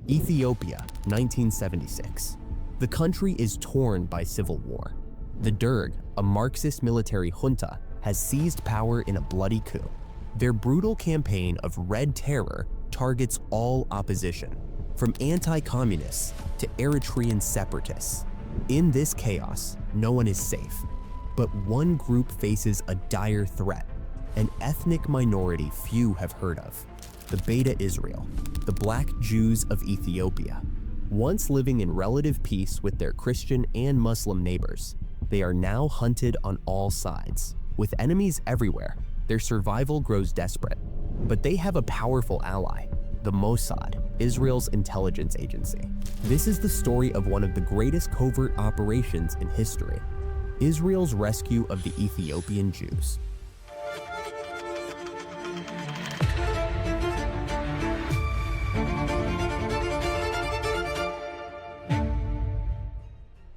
Ethiopia, 1976. The country is torn by civil war. The Derg, a Marxist military junta, has seized power in a bloody coup. Their brutal campaign of Red Terror targets all opposition, from anti-communists to Eritrean separatists. In this chaos, no one is safe. But one group faces a dire threat, an ethnic minority few have heard of: the Beta Israel, the Black Jews of Ethiopia. Once living in relative peace with their Christian and Muslim neighbors, they are now hunted on all sides. With enemies everywhere, their survival grows desperate. But they have a powerful ally: the Mossad, Israel's intelligence agency. This is the story of one of the greatest covert operations in history: Israel's rescue of the Ethiopian Jews.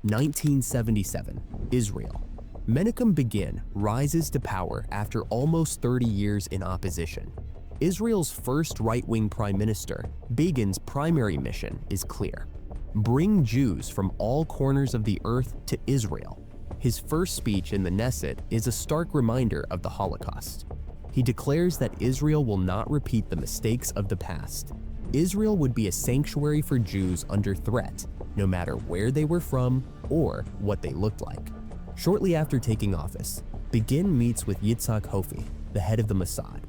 (1977) Israel. Menachem Begin rises to power after almost 30 years in opposition. Israel's first right-wing prime minister, Begin's primary mission is clear: bring Jews from all corners of the earth to Israel. His first speech in the Knesset is a stark reminder of the Holocaust. He declares that Israel will not repeat the mistakes of the past. Israel would be a sanctuary for Jews under threat, no matter where they were from or what they looked like. Shortly after taking office, Begin meets with Yitzhak Hofi, the head of the Mossad.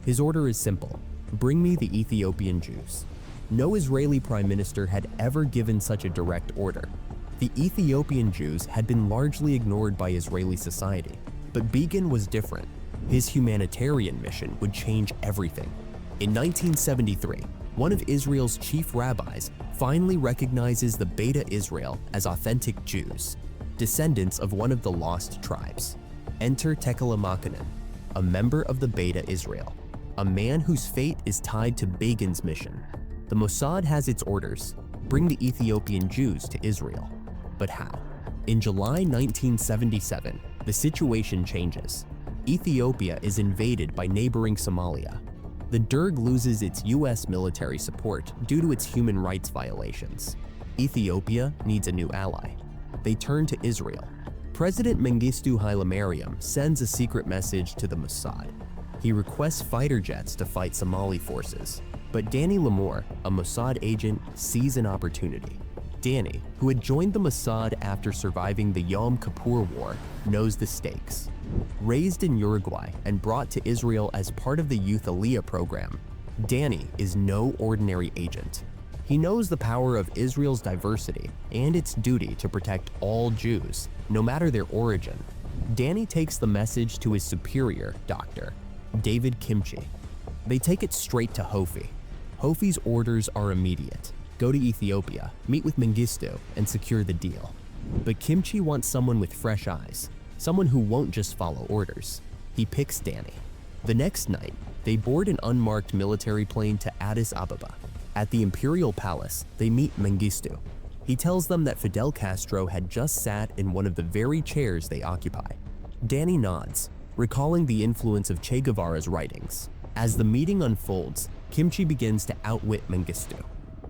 His order is simple: bring me the Ethiopian Jews. No Israeli prime minister had ever given such a direct order. The Ethiopian Jews had been largely ignored by Israeli society, but Begin was different. His humanitarian mission would change everything. In 1973, one of Israel's chief rabbis finally recognizes the Beta Israel as authentic Jews, descendants of one of the lost tribes. Enter Tekela Makanen, a member of the Beta Israel, a man whose fate is tied to Begin's mission. The Mossad has its orders: bring the Ethiopian Jews to Israel. But how? In July 1977, the situation changes. Ethiopia is invaded by neighboring Somalia. The Derg loses its US military support due to its human rights violations. Ethiopia needs a new ally. They turn to Israel. President Mengistu Haile Mariam sends a secret message to the Mossad. He requests fighter jets to fight Somali forces. But Danny Limor, a Mossad agent, sees an opportunity. Danny, who had joined the Mossad after surviving the Yom Kippur War, knows the stakes. Raised in Uruguay and brought to Israel as part of the Youth Aliyah program, Danny is no ordinary agent. He knows the power of Israel's diversity and its duty to protect all Jews, no matter their origin. Danny takes the message to his superior, Dr. David Kimchi. They take it straight to Hofi. Hofi's orders are immediate: go to Ethiopia, meet with Mengistu, and secure the deal. But Kimchi wants someone with fresh eyes, someone who won't just follow orders. He picks Danny. The next night, they board an unmarked military plane to Addis Ababa. At the Imperial Palace, they meet Mengistu. He tells them that Fidel Castro had just sat in one of the very chairs they occupy. Danny nods, recalling the influence of Che Guevara's writings. As the meeting unfolds, Kimchi begins to outwit Mengistu.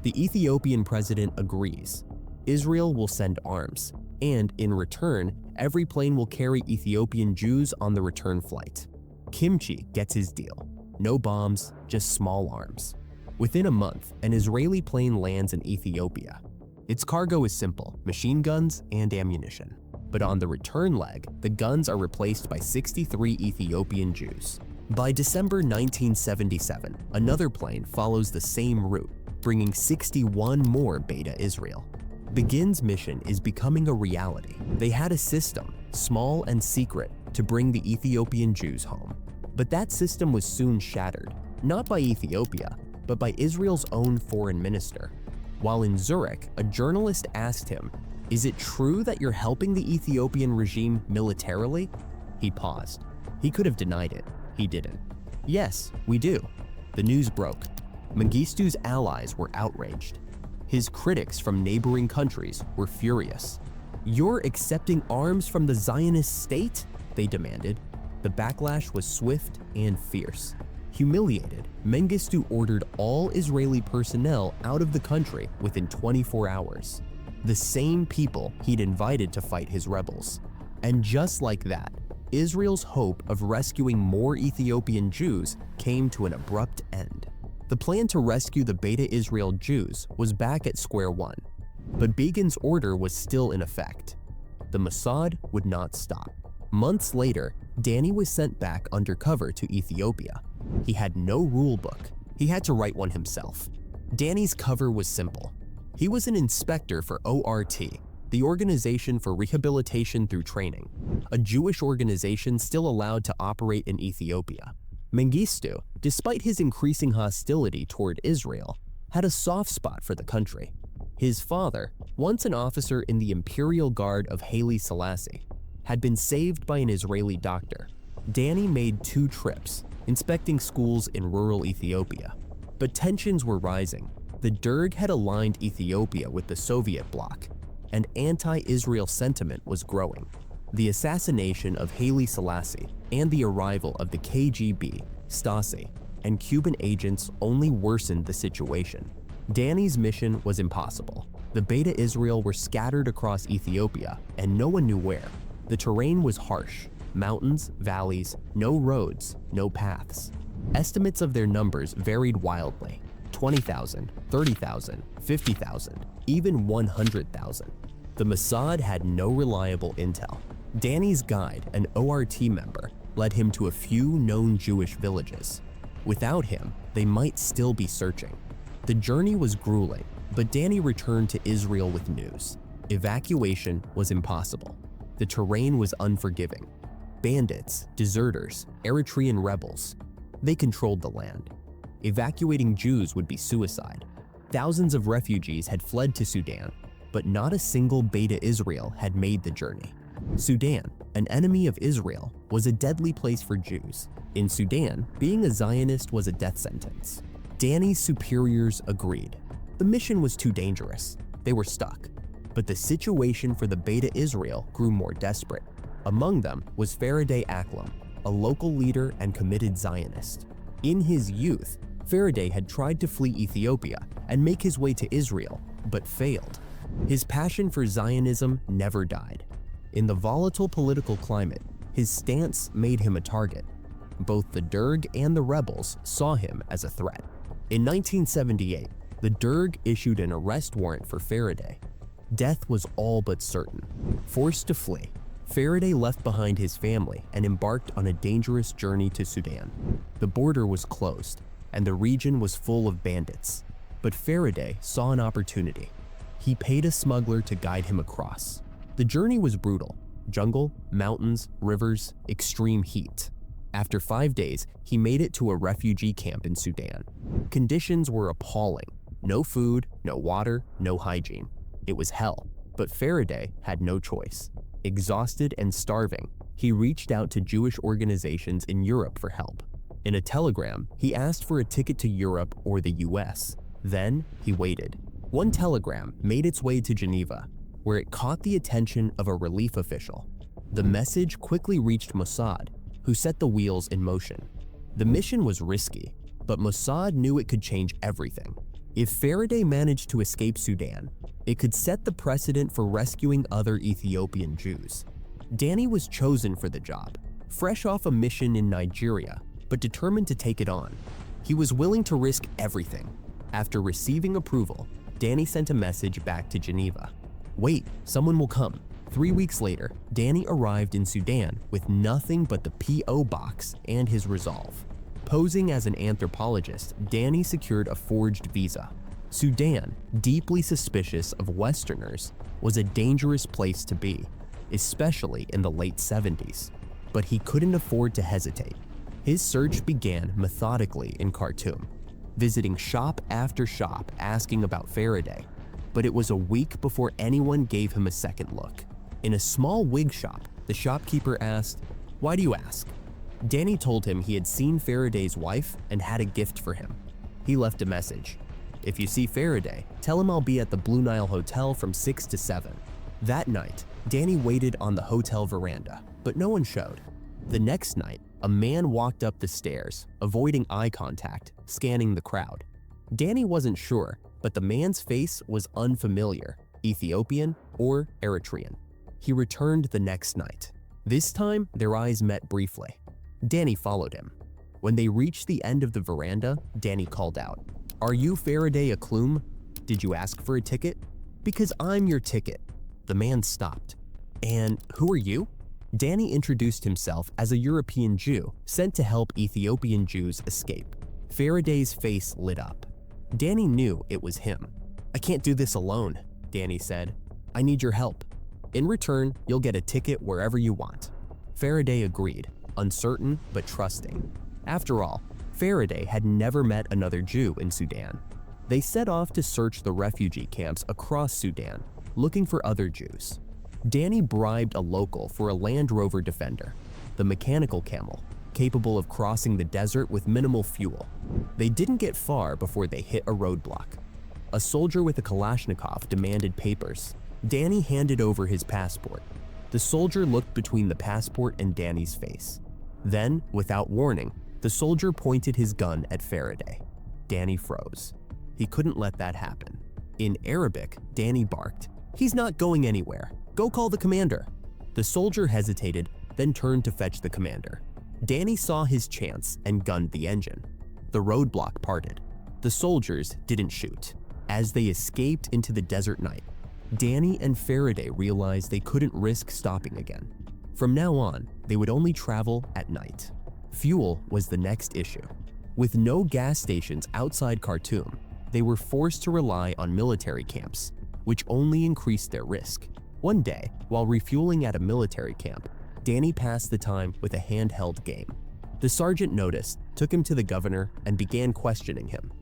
The Ethiopian president agrees. Israel will send arms, and in return, every plane will carry Ethiopian Jews on the return flight. Kimchi gets his deal: no bombs, just small arms. Within a month, an Israeli plane lands in Ethiopia. Its cargo is simple: machine guns and ammunition. But on the return leg, the guns are replaced by 63 Ethiopian Jews. By December 1977, another plane follows the same route, bringing 61 more Beta Israel. Begin's mission is becoming a reality. They had a system, small and secret, to bring the Ethiopian Jews home. But that system was soon shattered, not by Ethiopia, but by Israel's own foreign minister. While in Zurich, a journalist asked him, "Is it true that you're helping the Ethiopian regime militarily?" He paused. He could have denied it. He didn't. "Yes, we do." The news broke. Mengistu's allies were outraged. His critics from neighboring countries were furious. "You're accepting arms from the Zionist state?" they demanded. The backlash was swift and fierce. Humiliated, Mengistu ordered all Israeli personnel out of the country within 24 hours. The same people he'd invited to fight his rebels. And just like that, Israel's hope of rescuing more Ethiopian Jews came to an abrupt end. The plan to rescue the Beta Israel Jews was back at square one, but Begin's order was still in effect. The Mossad would not stop. Months later, Danny was sent back undercover to Ethiopia. He had no rule book. He had to write one himself. Danny's cover was simple. He was an inspector for ORT, the Organization for Rehabilitation Through Training, a Jewish organization still allowed to operate in Ethiopia. Mengistu, despite his increasing hostility toward Israel, had a soft spot for the country. His father, once an officer in the Imperial Guard of Haile Selassie, had been saved by an Israeli doctor. Danny made 2 trips, inspecting schools in rural Ethiopia. But tensions were rising. The Derg had aligned Ethiopia with the Soviet bloc, and anti-Israel sentiment was growing. The assassination of Haile Selassie and the arrival of the KGB, Stasi, and Cuban agents only worsened the situation. Danny's mission was impossible. The Beta Israel were scattered across Ethiopia, and no one knew where. The terrain was harsh. Mountains, valleys, no roads, no paths. Estimates of their numbers varied wildly. 20,000, 30,000, 50,000, even 100,000. The Mossad had no reliable intel. Danny's guide, an ORT member, led him to a few known Jewish villages. Without him, they might still be searching. The journey was grueling, but Danny returned to Israel with news. Evacuation was impossible. The terrain was unforgiving. Bandits, deserters, Eritrean rebels. They controlled the land. Evacuating Jews would be suicide. Thousands of refugees had fled to Sudan, but not a single Beta Israel had made the journey. Sudan, an enemy of Israel, was a deadly place for Jews. In Sudan, being a Zionist was a death sentence. Danny's superiors agreed. The mission was too dangerous. They were stuck. But the situation for the Beta Israel grew more desperate. Among them was Faraday Aklam, a local leader and committed Zionist. In his youth, Faraday had tried to flee Ethiopia and make his way to Israel, but failed. His passion for Zionism never died. In the volatile political climate, his stance made him a target. Both the Derg and the rebels saw him as a threat. In 1978, the Derg issued an arrest warrant for Faraday. Death was all but certain. Forced to flee, Faraday left behind his family and embarked on a dangerous journey to Sudan. The border was closed, and the region was full of bandits. But Faraday saw an opportunity. He paid a smuggler to guide him across. The journey was brutal: jungle, mountains, rivers, extreme heat. After 5 days, he made it to a refugee camp in Sudan. Conditions were appalling. No food, no water, no hygiene. It was hell, but Faraday had no choice. Exhausted and starving, he reached out to Jewish organizations in Europe for help. In a telegram, he asked for a ticket to Europe or the US. Then he waited. One telegram made its way to Geneva, where it caught the attention of a relief official. The message quickly reached Mossad, who set the wheels in motion. The mission was risky, but Mossad knew it could change everything. If Faraday managed to escape Sudan, it could set the precedent for rescuing other Ethiopian Jews. Danny was chosen for the job, fresh off a mission in Nigeria, but determined to take it on. He was willing to risk everything. After receiving approval, Danny sent a message back to Geneva. Wait, someone will come. 3 weeks later, Danny arrived in Sudan with nothing but the P.O. box and his resolve. Posing as an anthropologist, Danny secured a forged visa. Sudan, deeply suspicious of Westerners, was a dangerous place to be, especially in the late 70s. But he couldn't afford to hesitate. His search began methodically in Khartoum, visiting shop after shop asking about Faraday. But it was a week before anyone gave him a second look. In a small wig shop, the shopkeeper asked, "Why do you ask?" Danny told him he had seen Faraday's wife and had a gift for him. He left a message. "If you see Faraday, tell him I'll be at the Blue Nile Hotel from 6 to 7. That night, Danny waited on the hotel veranda, but no one showed. The next night, A man walked up the stairs, avoiding eye contact, scanning the crowd. Danny wasn't sure, but the man's face was unfamiliar, Ethiopian or Eritrean. He returned the next night. This time, their eyes met briefly. Danny followed him. When they reached the end of the veranda, Danny called out, "Are you Faraday Aklum? Did you ask for a ticket?" "Because I'm your ticket." The man stopped. "And who are you?" Danny introduced himself as a European Jew sent to help Ethiopian Jews escape. Faraday's face lit up. Danny knew it was him. "I can't do this alone," Danny said. "I need your help. In return, you'll get a ticket wherever you want." Faraday agreed, uncertain but trusting. After all, Faraday had never met another Jew in Sudan. They set off to search the refugee camps across Sudan, looking for other Jews. Danny bribed a local for a Land Rover Defender, the mechanical camel, capable of crossing the desert with minimal fuel. They didn't get far before they hit a roadblock. A soldier with a Kalashnikov demanded papers. Danny handed over his passport. The soldier looked between the passport and Danny's face. Then, without warning, the soldier pointed his gun at Faraday. Danny froze. He couldn't let that happen. In Arabic, Danny barked, "He's not going anywhere. Go call the commander." The soldier hesitated, then turned to fetch the commander. Danny saw his chance and gunned the engine. The roadblock parted. The soldiers didn't shoot. As they escaped into the desert night, Danny and Faraday realized they couldn't risk stopping again. From now on, they would only travel at night. Fuel was the next issue. With no gas stations outside Khartoum, they were forced to rely on military camps, which only increased their risk. One day, while refueling at a military camp, Danny passed the time with a handheld game. The sergeant noticed, took him to the governor, and began questioning him.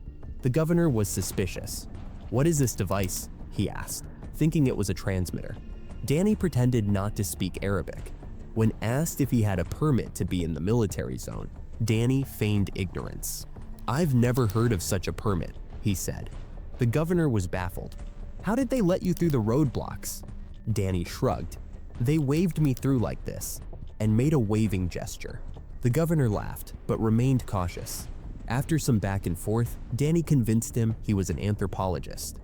The governor was suspicious. "What is this device?" he asked, thinking it was a transmitter. Danny pretended not to speak Arabic. When asked if he had a permit to be in the military zone, Danny feigned ignorance. "I've never heard of such a permit," he said. The governor was baffled. "How did they let you through the roadblocks?" Danny shrugged. "They waved me through like this," and made a waving gesture. The governor laughed, but remained cautious. After some back and forth, Danny convinced him he was an anthropologist.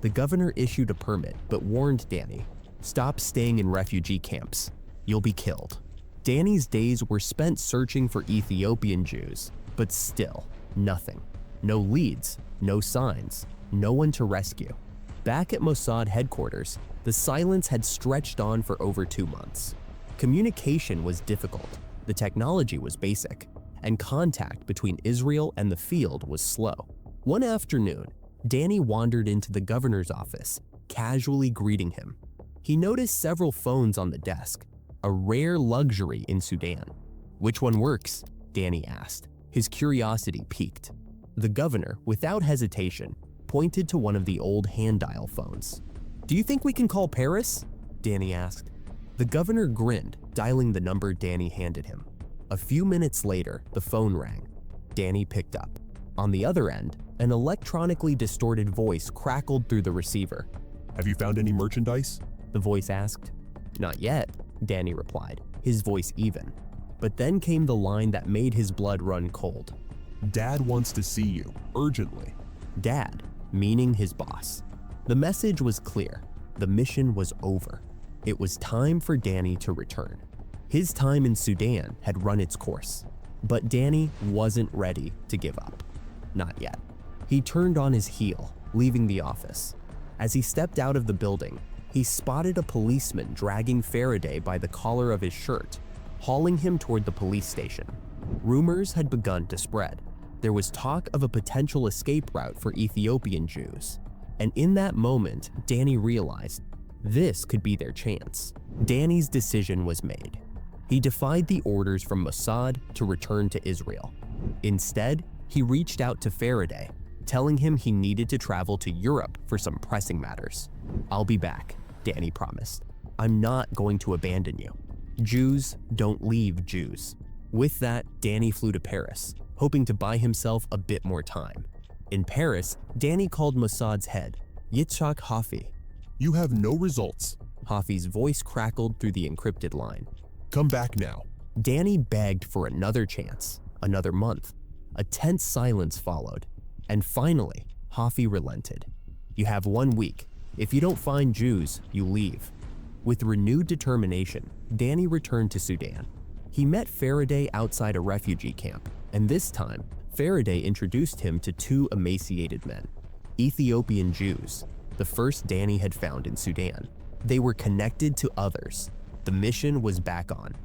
The governor issued a permit, but warned Danny, "Stop staying in refugee camps. You'll be killed." Danny's days were spent searching for Ethiopian Jews, but still, nothing. No leads, no signs, no one to rescue. Back at Mossad headquarters, the silence had stretched on for over 2 months. Communication was difficult, the technology was basic, and contact between Israel and the field was slow. One afternoon, Danny wandered into the governor's office, casually greeting him. He noticed several phones on the desk, a rare luxury in Sudan. "Which one works?" Danny asked. His curiosity piqued. The governor, without hesitation, pointed to one of the old hand dial phones. "Do you think we can call Paris?" Danny asked. The governor grinned, dialing the number Danny handed him. A few minutes later, the phone rang. Danny picked up. On the other end, an electronically distorted voice crackled through the receiver. "Have you found any merchandise?" The voice asked. "Not yet," Danny replied, his voice even. But then came the line that made his blood run cold. "Dad wants to see you, urgently." Dad, meaning his boss. The message was clear. The mission was over. It was time for Danny to return. His time in Sudan had run its course, but Danny wasn't ready to give up. Not yet. He turned on his heel, leaving the office. As he stepped out of the building, he spotted a policeman dragging Faraday by the collar of his shirt, hauling him toward the police station. Rumors had begun to spread. There was talk of a potential escape route for Ethiopian Jews. And in that moment, Danny realized this could be their chance. Danny's decision was made. He defied the orders from Mossad to return to Israel. Instead, he reached out to Faraday, telling him he needed to travel to Europe for some pressing matters. "I'll be back," Danny promised. "I'm not going to abandon you. Jews don't leave Jews." With that, Danny flew to Paris, hoping to buy himself a bit more time. In Paris, Danny called Mossad's head, Yitzhak Hafi. "You have no results." Hafi's voice crackled through the encrypted line. "Come back now. Danny begged for another chance, another month. A tense silence followed, and finally, Hafi relented. "You have 1 week. If you don't find Jews, you leave." With renewed determination, Danny returned to Sudan. He met Faraday outside a refugee camp, and this time, Faraday introduced him to 2 emaciated men, Ethiopian-Jews, the first Danny had found in Sudan. They were connected to others. The mission was back on.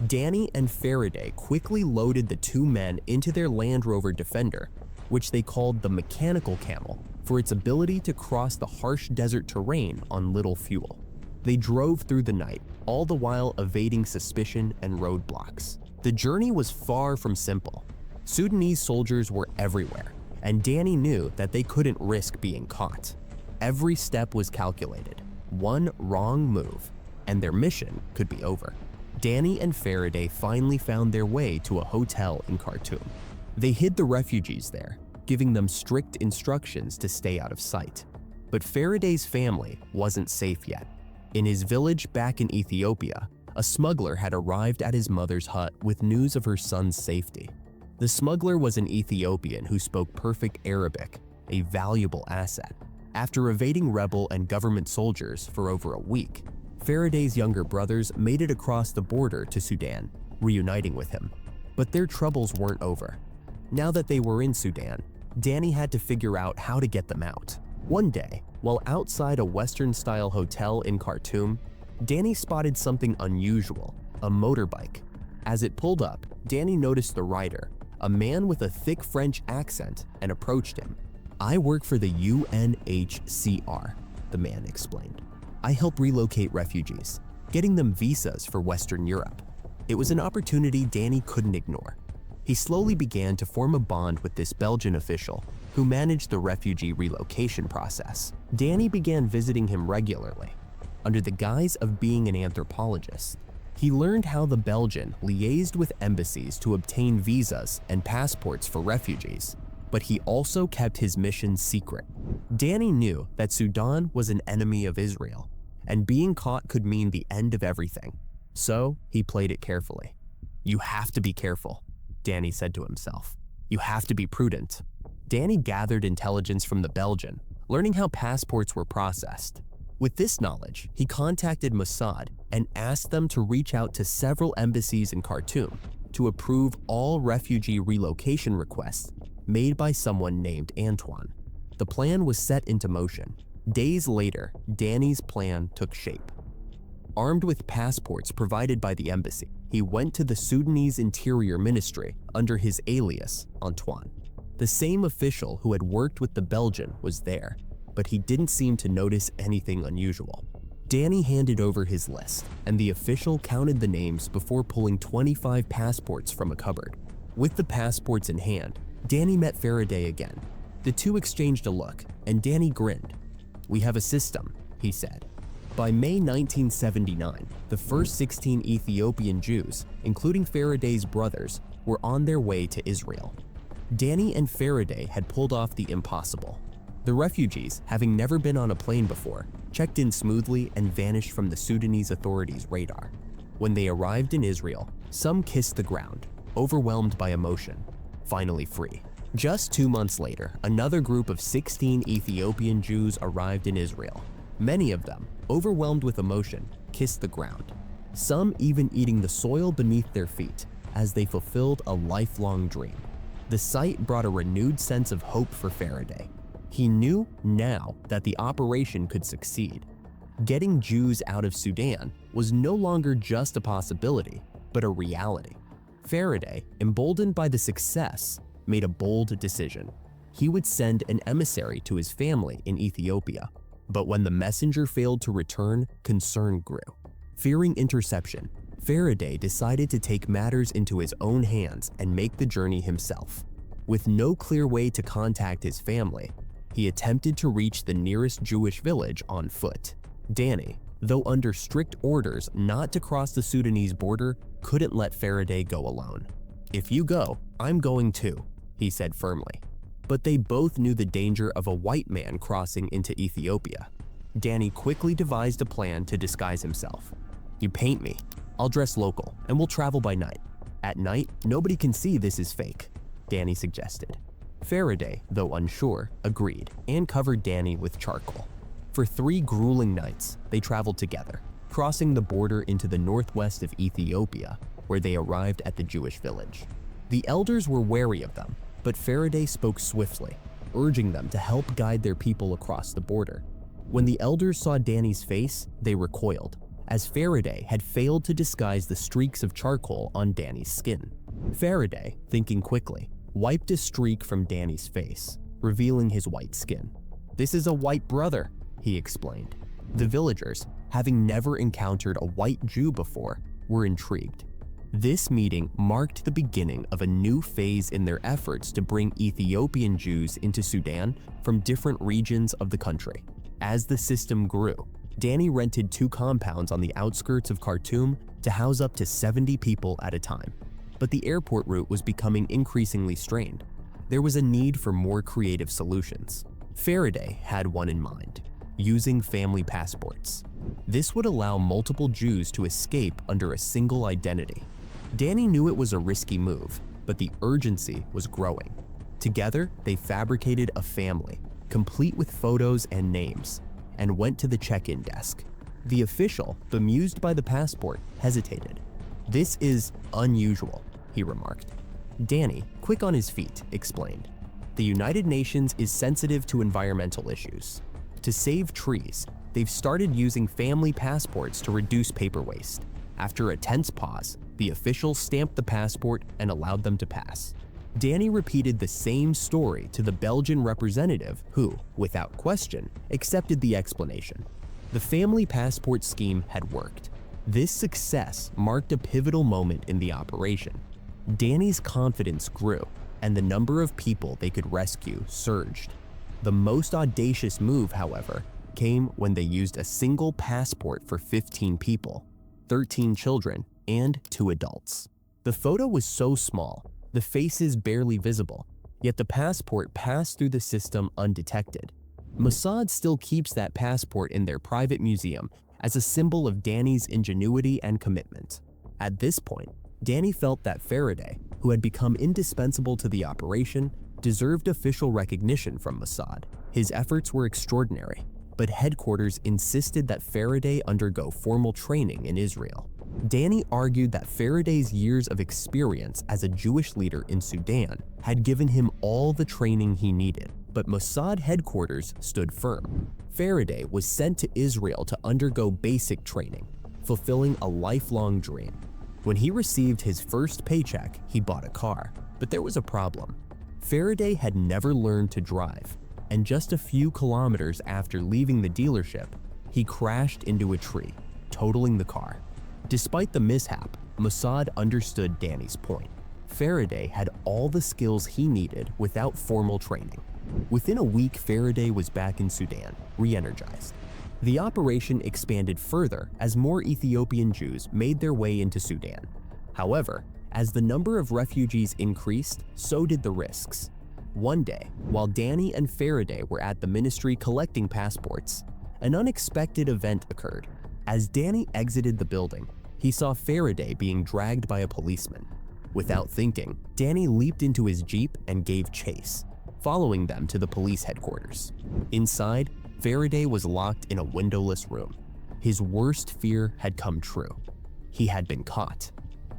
Danny and Faraday quickly loaded the 2 men into their Land Rover Defender, which they called the mechanical camel for its ability to cross the harsh desert terrain on little fuel. They drove through the night, all the while evading suspicion and roadblocks. The journey was far from simple. Sudanese soldiers were everywhere, and Danny knew that they couldn't risk being caught. Every step was calculated. One wrong move, and their mission could be over. Danny and Faraday finally found their way to a hotel in Khartoum. They hid the refugees there, giving them strict instructions to stay out of sight. But Faraday's family wasn't safe yet. In his village back in Ethiopia, a smuggler had arrived at his mother's hut with news of her son's safety. The smuggler was an Ethiopian who spoke perfect Arabic, a valuable asset. After evading rebel and government soldiers for over a week, Faraday's younger brothers made it across the border to Sudan, reuniting with him. But their troubles weren't over. Now that they were in Sudan, Danny had to figure out how to get them out. One day, while outside a Western-style hotel in Khartoum, Danny spotted something unusual, a motorbike. As it pulled up, Danny noticed the rider, a man with a thick French accent, and approached him. "I work for the UNHCR," the man explained. "I help relocate refugees, getting them visas for Western Europe." It was an opportunity Danny couldn't ignore. He slowly began to form a bond with this Belgian official who managed the refugee relocation process. Danny began visiting him regularly. Under the guise of being an anthropologist, he learned how the Belgian liaised with embassies to obtain visas and passports for refugees, but he also kept his mission secret. Danny knew that Sudan was an enemy of Israel, and being caught could mean the end of everything. So he played it carefully. "You have to be careful," Danny said to himself. "You have to be prudent." Danny gathered intelligence from the Belgian, learning how passports were processed. With this knowledge, he contacted Mossad and asked them to reach out to several embassies in Khartoum to approve all refugee relocation requests made by someone named Antoine. The plan was set into motion. Days later, Danny's plan took shape. Armed with passports provided by the embassy, he went to the Sudanese Interior Ministry under his alias, Antoine. The same official who had worked with the Belgian was there, but he didn't seem to notice anything unusual. Danny handed over his list, and the official counted the names before pulling 25 passports from a cupboard. With the passports in hand, Danny met Faraday again. The two exchanged a look, and Danny grinned. "We have a system," he said. By May 1979, the first 16 Ethiopian Jews, including Faraday's brothers, were on their way to Israel. Danny and Faraday had pulled off the impossible. The refugees, having never been on a plane before, checked in smoothly and vanished from the Sudanese authorities' radar. When they arrived in Israel, some kissed the ground, overwhelmed by emotion, finally free. Just 2 months later, another group of 16 Ethiopian Jews arrived in Israel. Many of them, overwhelmed with emotion, kissed the ground, some even eating the soil beneath their feet as they fulfilled a lifelong dream. The sight brought a renewed sense of hope for Faraday. He knew now that the operation could succeed. Getting Jews out of Sudan was no longer just a possibility, but a reality. Faraday, emboldened by the success, made a bold decision. He would send an emissary to his family in Ethiopia. But when the messenger failed to return, concern grew. Fearing interception, Faraday decided to take matters into his own hands and make the journey himself. With no clear way to contact his family, he attempted to reach the nearest Jewish village on foot. Danny, though under strict orders not to cross the Sudanese border, couldn't let Faraday go alone. "If you go, I'm going too," he said firmly. But they both knew the danger of a white man crossing into Ethiopia. Danny quickly devised a plan to disguise himself. "You paint me. I'll dress local, and we'll travel by night. At night, nobody can see this is fake, Danny suggested. Faraday, though unsure, agreed and covered Danny with charcoal. For 3 grueling nights, they traveled together, crossing the border into the northwest of Ethiopia, where they arrived at the Jewish village. The elders were wary of them, but Faraday spoke swiftly, urging them to help guide their people across the border. When the elders saw Danny's face, they recoiled, as Faraday had failed to disguise the streaks of charcoal on Danny's skin. Faraday, thinking quickly, wiped a streak from Danny's face, revealing his white skin. "This is a white brother," he explained. The villagers, having never encountered a white Jew before, were intrigued. This meeting marked the beginning of a new phase in their efforts to bring Ethiopian Jews into Sudan from different regions of the country. As the system grew, Danny rented 2 compounds on the outskirts of Khartoum to house up to 70 people at a time. But the airport route was becoming increasingly strained. There was a need for more creative solutions. Faraday had one in mind: using family passports. This would allow multiple Jews to escape under a single identity. Danny knew it was a risky move, but the urgency was growing. Together, they fabricated a family, complete with photos and names, and went to the check-in desk. The official, bemused by the passport, hesitated. "This is unusual," he remarked. Danny, quick on his feet, explained. "The United Nations is sensitive to environmental issues. To save trees, they've started using family passports to reduce paper waste." After a tense pause, the official stamped the passport and allowed them to pass. Danny repeated the same story to the Belgian representative who, without question, accepted the explanation. The family passport scheme had worked. This success marked a pivotal moment in the operation. Danny's confidence grew, and the number of people they could rescue surged. The most audacious move, however, came when they used a single passport for 15 people, 13 children, and 2 adults. The photo was so small, the faces barely visible, yet the passport passed through the system undetected. Mossad still keeps that passport in their private museum as a symbol of Danny's ingenuity and commitment. At this point, Danny felt that Faraday, who had become indispensable to the operation, deserved official recognition from Mossad. His efforts were extraordinary, but headquarters insisted that Faraday undergo formal training in Israel. Danny argued that Faraday's years of experience as a Jewish leader in Sudan had given him all the training he needed, but Mossad headquarters stood firm. Faraday was sent to Israel to undergo basic training, fulfilling a lifelong dream. When he received his first paycheck, he bought a car, but there was a problem. Faraday had never learned to drive, and just a few kilometers after leaving the dealership, he crashed into a tree, totaling the car. Despite the mishap, Mossad understood Danny's point. Faraday had all the skills he needed without formal training. Within a week, Faraday was back in Sudan, re-energized. The operation expanded further as more Ethiopian Jews made their way into Sudan. However, as the number of refugees increased, so did the risks. One day, while Danny and Faraday were at the ministry collecting passports, an unexpected event occurred. As Danny exited the building, he saw Faraday being dragged by a policeman. Without thinking, Danny leaped into his Jeep and gave chase, following them to the police headquarters. Inside, Faraday was locked in a windowless room. His worst fear had come true. He had been caught.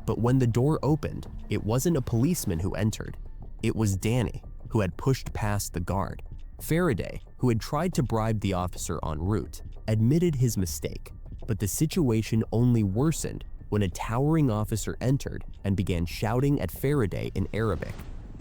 But when the door opened, it wasn't a policeman who entered. It was Danny, who had pushed past the guard. Faraday, who had tried to bribe the officer en route, admitted his mistake, but the situation only worsened when a towering officer entered and began shouting at Faraday in Arabic.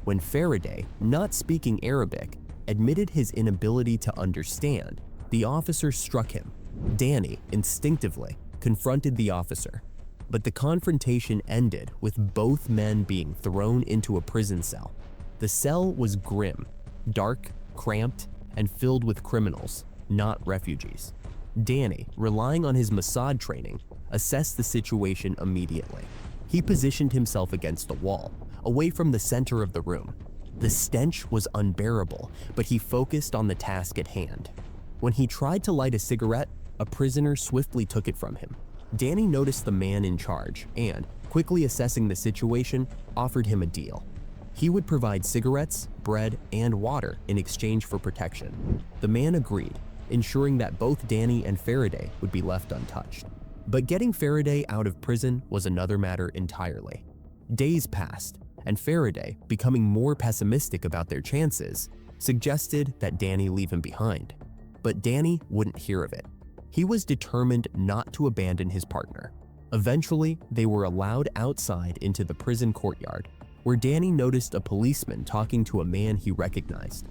When Faraday, not speaking Arabic, admitted his inability to understand, the officer struck him. Danny, instinctively, confronted the officer, but the confrontation ended with both men being thrown into a prison cell. The cell was grim, dark, cramped, and filled with criminals, not refugees. Danny, relying on his Mossad training, assessed the situation immediately. He positioned himself against the wall, away from the center of the room. The stench was unbearable, but he focused on the task at hand. When he tried to light a cigarette, a prisoner swiftly took it from him. Danny noticed the man in charge and, quickly assessing the situation, offered him a deal. He would provide cigarettes, bread, and water in exchange for protection. The man agreed, ensuring that both Danny and Faraday would be left untouched. But getting Faraday out of prison was another matter entirely. Days passed, and Faraday, becoming more pessimistic about their chances, suggested that Danny leave him behind. But Danny wouldn't hear of it. He was determined not to abandon his partner. Eventually, they were allowed outside into the prison courtyard, where Danny noticed a policeman talking to a man he recognized,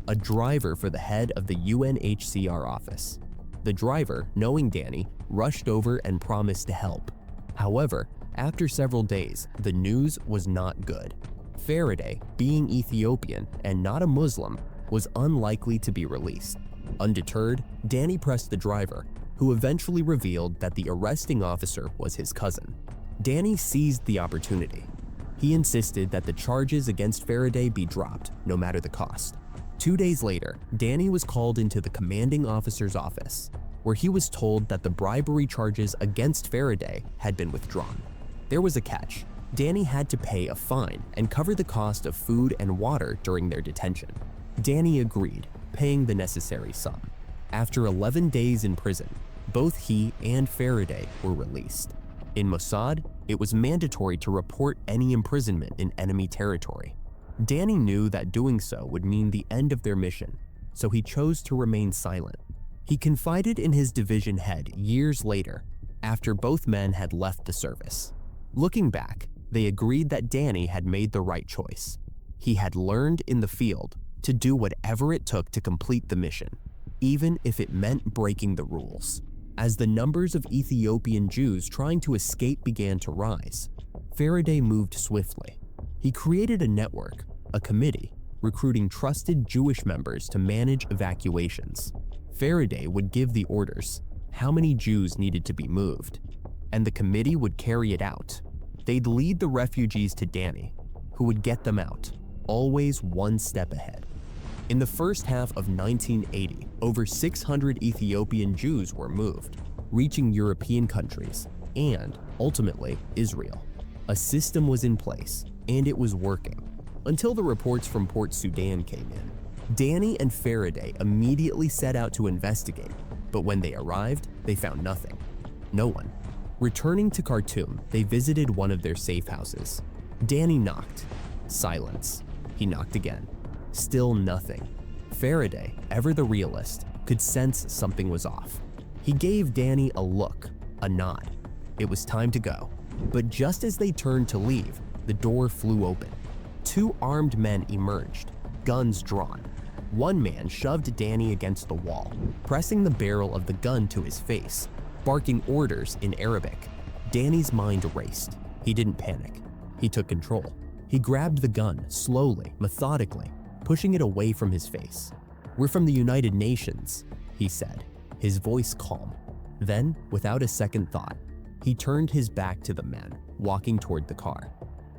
a driver for the head of the UNHCR office. The driver, knowing Danny, rushed over and promised to help. However, after several days, the news was not good. Faraday, being Ethiopian and not a Muslim, was unlikely to be released. Undeterred, Danny pressed the driver, who eventually revealed that the arresting officer was his cousin. Danny seized the opportunity. He insisted that the charges against Faraday be dropped, no matter the cost. 2 days later, Danny was called into the commanding officer's office, where he was told that the bribery charges against Faraday had been withdrawn. There was a catch. Danny had to pay a fine and cover the cost of food and water during their detention. Danny agreed, paying the necessary sum. After 11 days in prison, both he and Faraday were released. In Mossad, it was mandatory to report any imprisonment in enemy territory. Danny knew that doing so would mean the end of their mission, so he chose to remain silent. He confided in his division head years later, after both men had left the service. Looking back, they agreed that Danny had made the right choice. He had learned in the field to do whatever it took to complete the mission, even if it meant breaking the rules. As the numbers of Ethiopian Jews trying to escape began to rise, Faraday moved swiftly. He created a network, a committee, recruiting trusted Jewish members to manage evacuations. Faraday would give the orders, how many Jews needed to be moved, and the committee would carry it out. They'd lead the refugees to Danny, who would get them out, always one step ahead. In the first half of 1980, over 600 Ethiopian Jews were moved, reaching European countries and, ultimately, Israel. A system was in place, and it was working, until the reports from Port Sudan came in. Danny and Faraday immediately set out to investigate, but when they arrived, they found nothing. No one. Returning to Khartoum, they visited one of their safe houses. Danny knocked. Silence. He knocked again. Still nothing. Faraday, ever the realist, could sense something was off. He gave Danny a look, a nod. It was time to go. But just as they turned to leave, the door flew open. 2 armed men emerged, guns drawn. One man shoved Danny against the wall, pressing the barrel of the gun to his face, barking orders in Arabic. Danny's mind raced. He didn't panic. He took control. He grabbed the gun slowly, methodically, pushing it away from his face. "We're from the United Nations," he said, his voice calm. Then, without a second thought, he turned his back to the men, walking toward the car.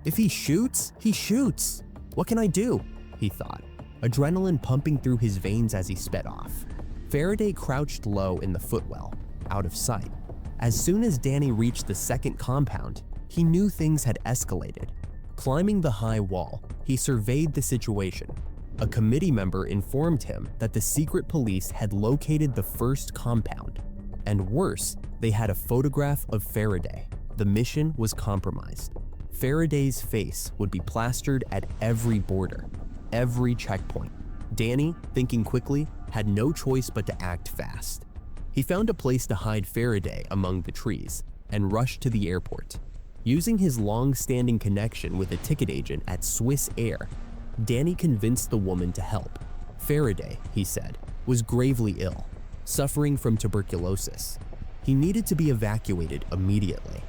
"If he shoots, he shoots. What can I do?" he thought, adrenaline pumping through his veins as he sped off. Faraday crouched low in the footwell, out of sight. As soon as Danny reached the second compound, he knew things had escalated. Climbing the high wall, he surveyed the situation. A committee member informed him that the secret police had located the first compound. And worse, they had a photograph of Faraday. The mission was compromised. Faraday's face would be plastered at every border, every checkpoint. Danny, thinking quickly, had no choice but to act fast. He found a place to hide Faraday among the trees and rushed to the airport. Using his long-standing connection with a ticket agent at Swiss Air, Danny convinced the woman to help. Faraday, he said, was gravely ill, suffering from tuberculosis. He needed to be evacuated immediately.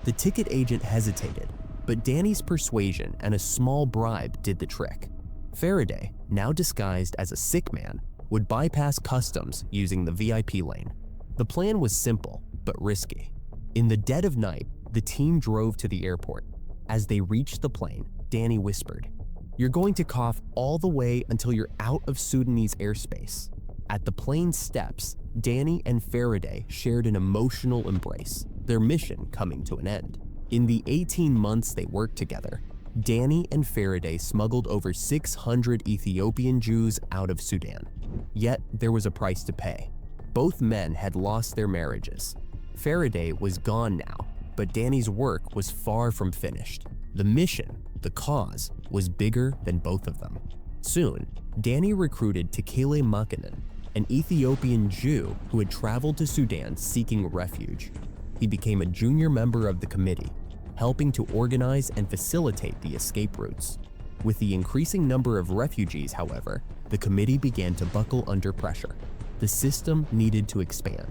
The ticket agent hesitated, but Danny's persuasion and a small bribe did the trick. Faraday, now disguised as a sick man, would bypass customs using the VIP lane. The plan was simple, but risky. In the dead of night, the team drove to the airport. As they reached the plane, Danny whispered, "You're going to cough all the way until you're out of Sudanese airspace." At the plane steps, Danny and Faraday shared an emotional embrace. their mission coming to an end. In the 18 months they worked together, Danny and Faraday smuggled over 600 Ethiopian Jews out of Sudan. Yet there was a price to pay. Both men had lost their marriages. Faraday was gone now, but Danny's work was far from finished. The mission, the cause, was bigger than both of them. Soon, Danny recruited Tekele Makinen, an Ethiopian Jew who had traveled to Sudan seeking refuge. He became a junior member of the committee, helping to organize and facilitate the escape routes. With the increasing number of refugees, however, the committee began to buckle under pressure. The system needed to expand.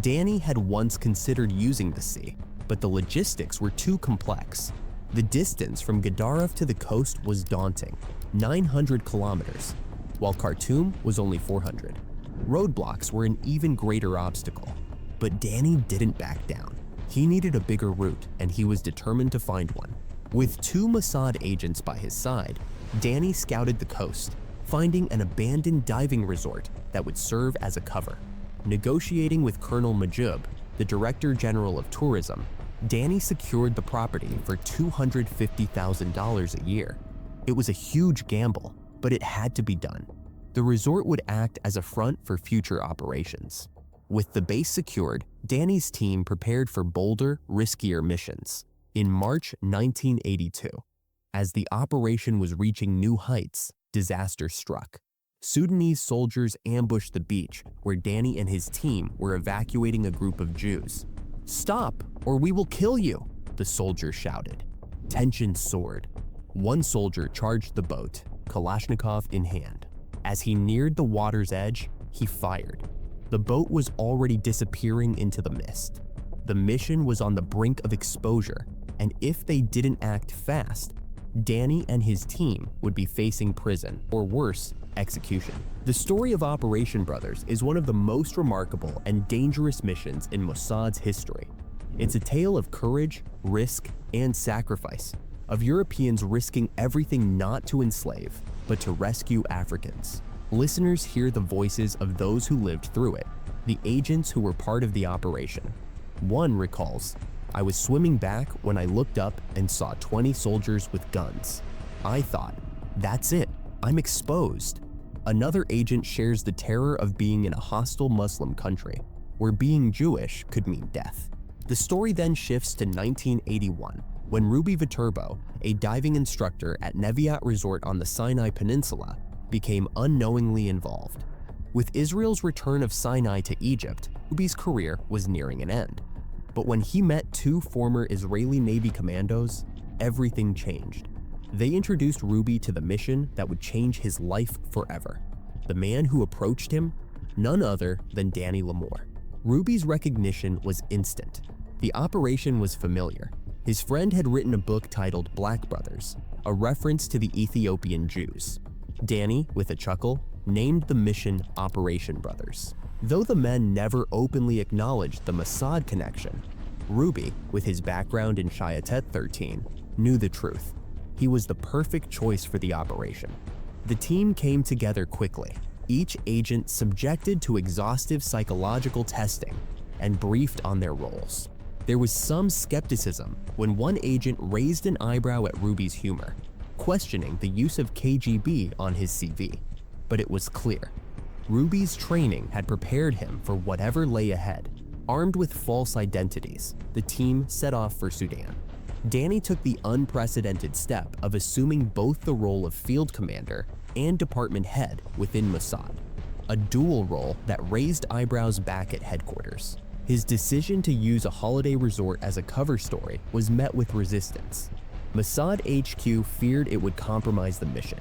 Danny had once considered using the sea, but the logistics were too complex. The distance from Gadarav to the coast was daunting, 900 kilometers, while Khartoum was only 400. Roadblocks were an even greater obstacle, but Danny didn't back down. He needed a bigger route, and he was determined to find one. With 2 Mossad agents by his side, Danny scouted the coast, finding an abandoned diving resort that would serve as a cover. Negotiating with Colonel Majub, the Director General of Tourism, Danny secured the property for $250,000 a year. It was a huge gamble, but it had to be done. The resort would act as a front for future operations. With the base secured, Danny's team prepared for bolder, riskier missions. In March 1982, as the operation was reaching new heights, disaster struck. Sudanese soldiers ambushed the beach where Danny and his team were evacuating a group of Jews. "Stop, or we will kill you," the soldiers shouted. Tension soared. One soldier charged the boat, Kalashnikov in hand. As he neared the water's edge, he fired. The boat was already disappearing into the mist. The mission was on the brink of exposure, and if they didn't act fast, Danny and his team would be facing prison, or worse, execution. The story of Operation Brothers is one of the most remarkable and dangerous missions in Mossad's history. It's a tale of courage, risk, and sacrifice, of Europeans risking everything not to enslave, but to rescue Africans. Listeners hear the voices of those who lived through it, the agents who were part of the operation. One recalls, "I was swimming back when I looked up and saw 20 soldiers with guns. I thought, that's it, I'm exposed." Another agent shares the terror of being in a hostile Muslim country, where being Jewish could mean death. The story then shifts to 1981, when Ruby Viterbo, a diving instructor at Neviat Resort on the Sinai Peninsula, became unknowingly involved. With Israel's return of Sinai to Egypt, Ruby's career was nearing an end. But when he met 2 former Israeli Navy commandos, everything changed. They introduced Ruby to the mission that would change his life forever. The man who approached him? None other than Danny Limor. Ruby's recognition was instant. The operation was familiar. His friend had written a book titled Black Brothers, a reference to the Ethiopian Jews. Danny, with a chuckle, named the mission Operation Brothers. Though the men never openly acknowledged the Mossad connection, Ruby, with his background in Shayatet 13, knew the truth. He was the perfect choice for the operation. The team came together quickly, each agent subjected to exhaustive psychological testing and briefed on their roles. There was some skepticism when one agent raised an eyebrow at Ruby's humor, questioning the use of KGB on his CV. But it was clear. Ruby's training had prepared him for whatever lay ahead. Armed with false identities, the team set off for Sudan. Danny took the unprecedented step of assuming both the role of field commander and department head within Mossad, a dual role that raised eyebrows back at headquarters. His decision to use a holiday resort as a cover story was met with resistance. Mossad HQ feared it would compromise the mission,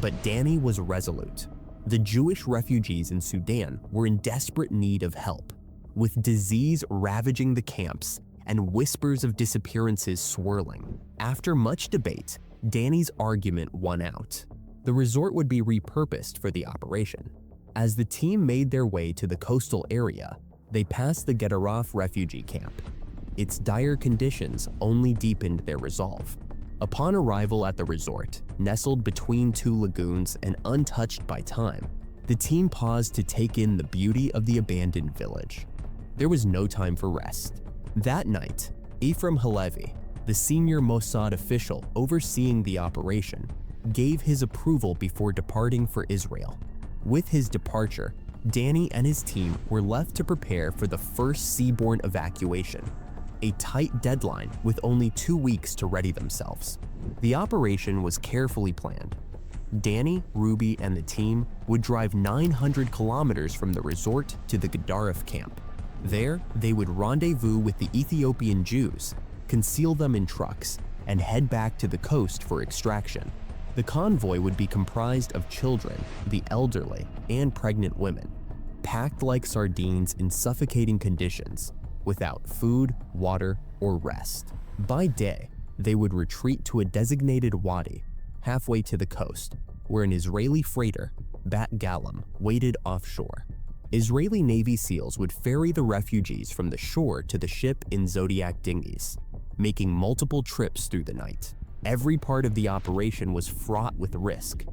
but Danny was resolute. The Jewish refugees in Sudan were in desperate need of help, with disease ravaging the camps and whispers of disappearances swirling. After much debate, Danny's argument won out. The resort would be repurposed for the operation. As the team made their way to the coastal area, they passed the Gedaraf refugee camp. Its dire conditions only deepened their resolve. Upon arrival at the resort, nestled between 2 lagoons and untouched by time, the team paused to take in the beauty of the abandoned village. There was no time for rest. That night, Ephraim Halevi, the senior Mossad official overseeing the operation, gave his approval before departing for Israel. With his departure, Danny and his team were left to prepare for the first seaborne evacuation, a tight deadline with only 2 weeks to ready themselves. The operation was carefully planned. Danny, Ruby, and the team would drive 900 kilometers from the resort to the Gedaref camp. There, they would rendezvous with the Ethiopian-Jews, conceal them in trucks, and head back to the coast for extraction. The convoy would be comprised of children, the elderly, and pregnant women, packed like sardines in suffocating conditions, without food, water, or rest. By day, they would retreat to a designated wadi, halfway to the coast, where an Israeli freighter, Bat Galam, waited offshore. Israeli Navy SEALs would ferry the refugees from the shore to the ship in Zodiac dinghies, making multiple trips through the night. Every part of the operation was fraught with risk.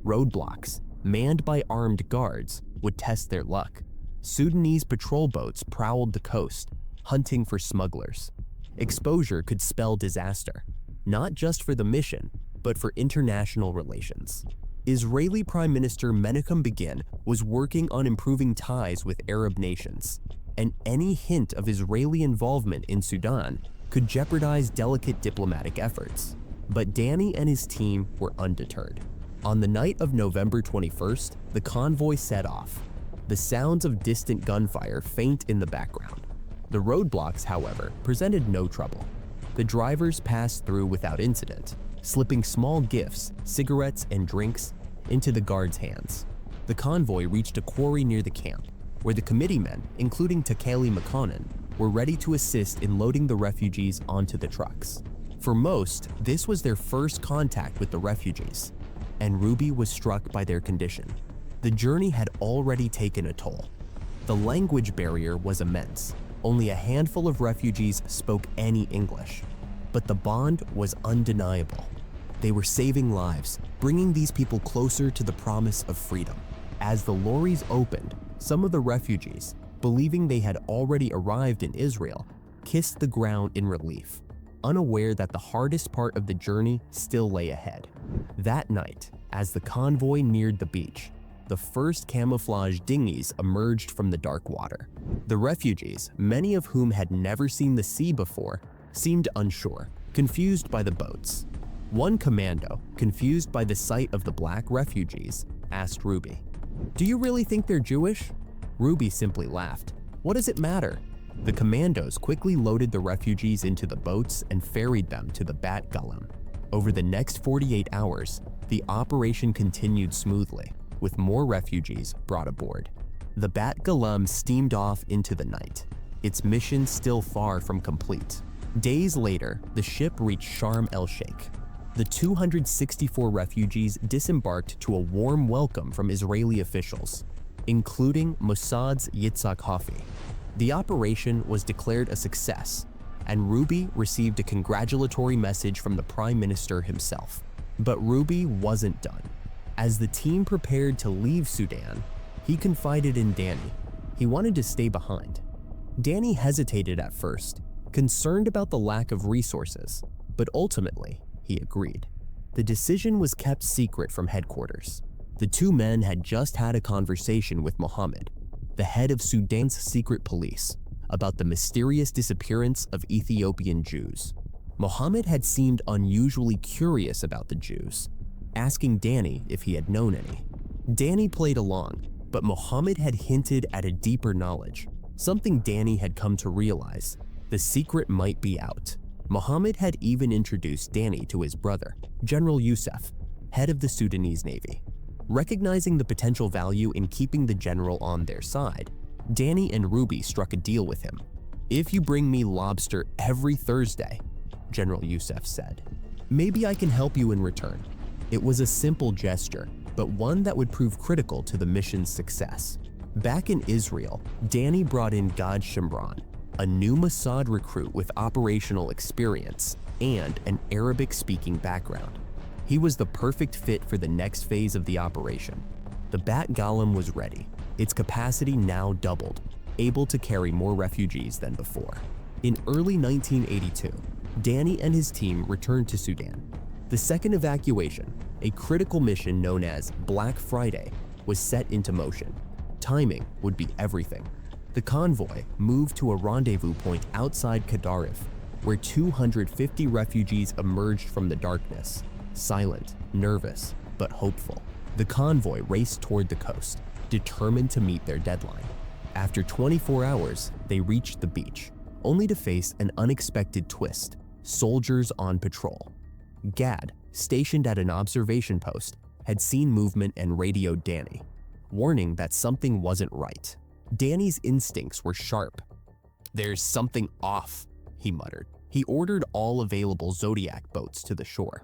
Roadblocks, manned by armed guards, would test their luck. Sudanese patrol boats prowled the coast, hunting for smugglers. Exposure could spell disaster, not just for the mission, but for international relations. Israeli Prime Minister Menachem Begin was working on improving ties with Arab nations, and any hint of Israeli involvement in Sudan could jeopardize delicate diplomatic efforts. But Danny and his team were undeterred. On the night of November 21st, the convoy set off. The sounds of distant gunfire faint in the background. The roadblocks, however, presented no trouble. The drivers passed through without incident, slipping small gifts, cigarettes, and drinks into the guards' hands. The convoy reached a quarry near the camp, where the committeemen, including Takeli Makonnen, were ready to assist in loading the refugees onto the trucks. For most, this was their first contact with the refugees, and Ruby was struck by their condition. The journey had already taken a toll. The language barrier was immense. Only a handful of refugees spoke any English, but the bond was undeniable. They were saving lives, bringing these people closer to the promise of freedom. As the lorries opened, some of the refugees, believing they had already arrived in Israel, kissed the ground in relief, unaware that the hardest part of the journey still lay ahead. That night, as the convoy neared the beach, the first camouflage dinghies emerged from the dark water. The refugees, many of whom had never seen the sea before, seemed unsure, confused by the boats. One commando, confused by the sight of the black refugees, asked Ruby, "Do you really think they're Jewish?" Ruby simply laughed. "What does it matter?" The commandos quickly loaded the refugees into the boats and ferried them to the Bat Galam. Over the next 48 hours, the operation continued smoothly, with more refugees brought aboard. The Bat Galam steamed off into the night, its mission still far from complete. Days later, the ship reached Sharm el-Sheikh. The 264 refugees disembarked to a warm welcome from Israeli officials, including Mossad's Yitzhak Hoffi. The operation was declared a success, and Ruby received a congratulatory message from the Prime Minister himself. But Ruby wasn't done. As the team prepared to leave Sudan, he confided in Danny. He wanted to stay behind. Danny hesitated at first, concerned about the lack of resources, but ultimately, he agreed. The decision was kept secret from headquarters. The two men had just had a conversation with Mohammed, the head of Sudan's secret police, about the mysterious disappearance of Ethiopian Jews. Mohammed had seemed unusually curious about the Jews, asking Danny if he had known any. Danny played along, but Mohammed had hinted at a deeper knowledge, something Danny had come to realize. The secret might be out. Mohammed had even introduced Danny to his brother, General Youssef, head of the Sudanese Navy. Recognizing the potential value in keeping the general on their side, Danny and Ruby struck a deal with him. "If you bring me lobster every Thursday," General Youssef said, "maybe I can help you in return." It was a simple gesture, but one that would prove critical to the mission's success. Back in Israel, Danny brought in Gad Shimron, a new Mossad recruit with operational experience and an Arabic-speaking background. He was the perfect fit for the next phase of the operation. The Bat Galam was ready, its capacity now doubled, able to carry more refugees than before. In early 1982, Danny and his team returned to Sudan. The second evacuation, a critical mission known as Black Friday, was set into motion. Timing would be everything. The convoy moved to a rendezvous point outside Kadarif, where 250 refugees emerged from the darkness, silent, nervous, but hopeful. The convoy raced toward the coast, determined to meet their deadline. After 24 hours, they reached the beach, only to face an unexpected twist: soldiers on patrol. Gad, stationed at an observation post, had seen movement and radioed Danny, warning that something wasn't right. Danny's instincts were sharp. "There's something off," he muttered. He ordered all available Zodiac boats to the shore.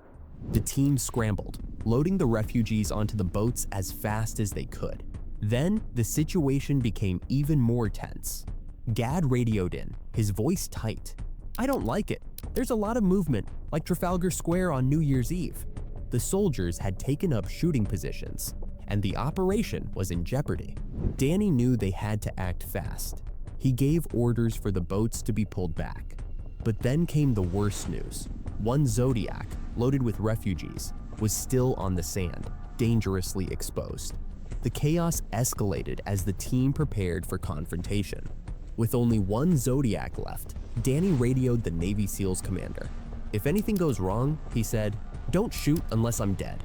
The team scrambled, loading the refugees onto the boats as fast as they could. Then the situation became even more tense. Gad radioed in, his voice tight. "I don't like it. There's a lot of movement, like Trafalgar Square on New Year's Eve." The soldiers had taken up shooting positions, and the operation was in jeopardy. Danny knew they had to act fast. He gave orders for the boats to be pulled back. But then came the worst news. One Zodiac, loaded with refugees, was still on the sand, dangerously exposed. The chaos escalated as the team prepared for confrontation. With only one Zodiac left, Danny radioed the Navy SEALs commander. "If anything goes wrong," he said, "don't shoot unless I'm dead."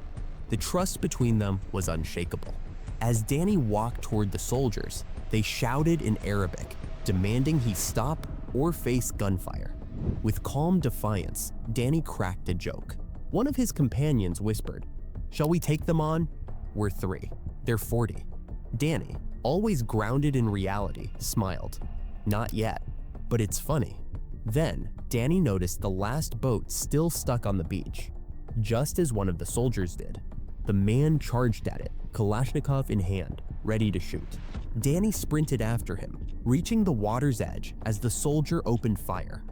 The trust between them was unshakable. As Danny walked toward the soldiers, they shouted in Arabic, demanding he stop or face gunfire. With calm defiance, Danny cracked a joke. One of his companions whispered, "Shall we take them on? We're 3. They're 40. Danny, always grounded in reality, smiled. "Not yet, but it's funny." Then, Danny noticed the last boat still stuck on the beach, just as one of the soldiers did. The man charged at it, Kalashnikov in hand, ready to shoot. Danny sprinted after him, reaching the water's edge as the soldier opened fire.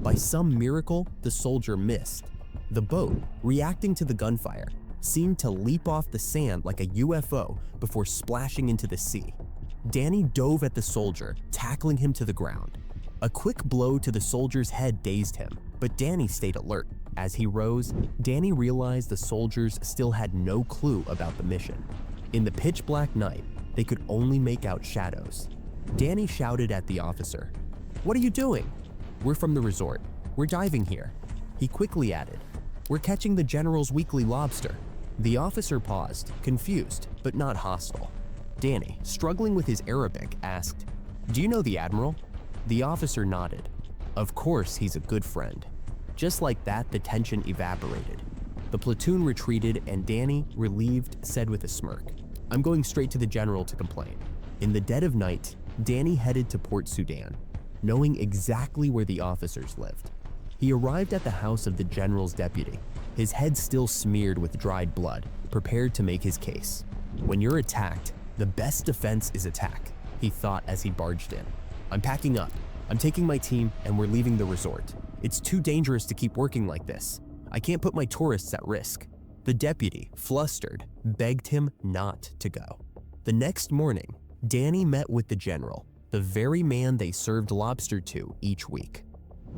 By some miracle, the soldier missed. The boat, reacting to the gunfire, seemed to leap off the sand like a UFO before splashing into the sea. Danny dove at the soldier, tackling him to the ground. A quick blow to the soldier's head dazed him, but Danny stayed alert. As he rose, Danny realized the soldiers still had no clue about the mission. In the pitch-black night, they could only make out shadows. Danny shouted at the officer, "What are you doing?" "We're from the resort. We're diving here." He quickly added, "We're catching the general's weekly lobster." The officer paused, confused, but not hostile. Danny, struggling with his Arabic, asked, "Do you know the admiral?" The officer nodded. Of course, he's a good friend. Just like that, the tension evaporated. The platoon retreated, and Danny, relieved, said with a smirk, "I'm going straight to the general to complain." In the dead of night, Danny headed to Port Sudan, knowing exactly where the officers lived. He arrived at the house of the general's deputy, his head still smeared with dried blood, prepared to make his case. "When you're attacked, the best defense is attack," he thought as he barged in. "I'm packing up. I'm taking my team, and we're leaving the resort. It's too dangerous to keep working like this. I can't put my tourists at risk." The deputy, flustered, begged him not to go. The next morning, Danny met with the general, the very man they served lobster to each week.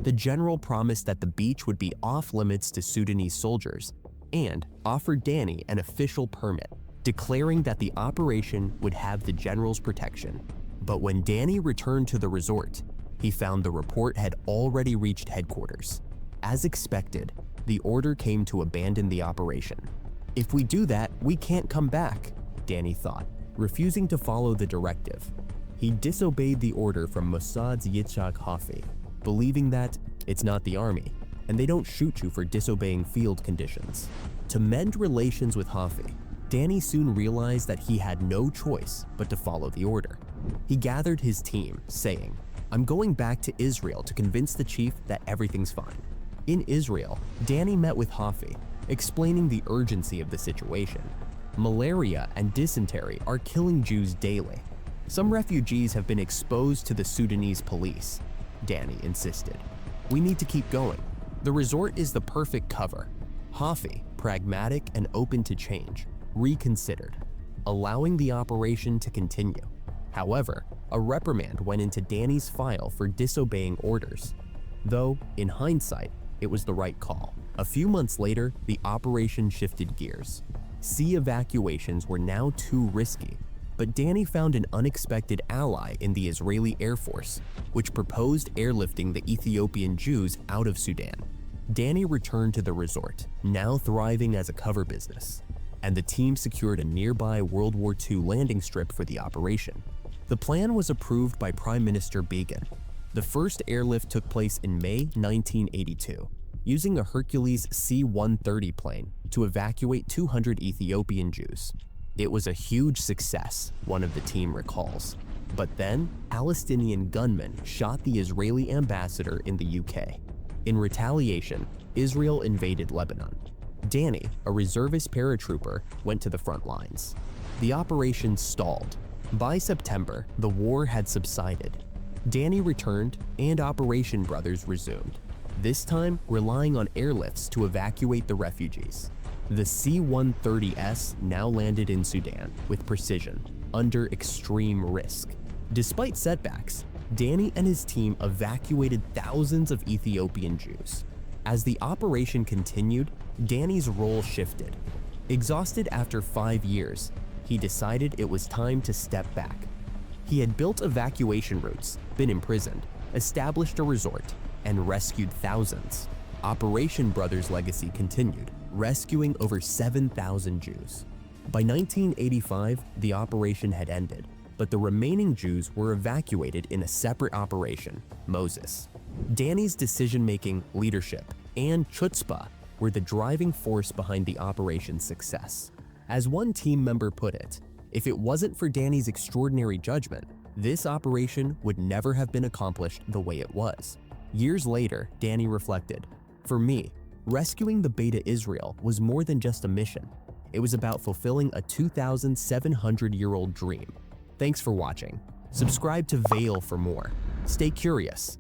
The general promised that the beach would be off limits to Sudanese soldiers and offered Danny an official permit, declaring that the operation would have the general's protection. But when Danny returned to the resort, he found the report had already reached headquarters. As expected, the order came to abandon the operation. "If we do that, we can't come back," Danny thought, refusing to follow the directive. He disobeyed the order from Mossad's Yitzhak Hafi, believing that it's not the army, and they don't shoot you for disobeying field conditions. To mend relations with Hafi, Danny soon realized that he had no choice but to follow the order. He gathered his team, saying, "I'm going back to Israel to convince the chief that everything's fine." In Israel, Danny met with Hafi, explaining the urgency of the situation. Malaria and dysentery are killing Jews daily. Some refugees have been exposed to the Sudanese police, Danny insisted. "We need to keep going. The resort is the perfect cover." Hafi, pragmatic and open to change, reconsidered, allowing the operation to continue. However, a reprimand went into Danny's file for disobeying orders. Though, in hindsight, it was the right call. A few months later, the operation shifted gears. Sea evacuations were now too risky, but Danny found an unexpected ally in the Israeli Air Force, which proposed airlifting the Ethiopian Jews out of Sudan. Danny returned to the resort, now thriving as a cover business, and the team secured a nearby World War II landing strip for the operation. The plan was approved by Prime Minister Begin. The first airlift took place in May 1982, using a Hercules C-130 plane to evacuate 200 Ethiopian Jews. It was a huge success, one of the team recalls. But then, Palestinian gunmen shot the Israeli ambassador in the UK. In retaliation, Israel invaded Lebanon. Danny, a reservist paratrooper, went to the front lines. The operation stalled. By September, the war had subsided. Danny returned and Operation Brothers resumed, this time relying on airlifts to evacuate the refugees. The C-130S now landed in Sudan with precision, under extreme risk. Despite setbacks, Danny and his team evacuated thousands of Ethiopian Jews. As the operation continued, Danny's role shifted. Exhausted after 5 years, he decided it was time to step back. He had built evacuation routes, been imprisoned, established a resort, and rescued thousands. Operation Brothers' legacy continued, rescuing over 7,000 Jews. By 1985, the operation had ended, but the remaining Jews were evacuated in a separate operation, Moses. Danny's decision-making, leadership, and chutzpah were the driving force behind the operation's success. As one team member put it, if it wasn't for Danny's extraordinary judgment, this operation would never have been accomplished the way it was. Years later, Danny reflected, "For me, rescuing the Beta Israel was more than just a mission. It was about fulfilling a 2,700-year-old dream." Thanks for watching. Subscribe to Veil for more. Stay curious.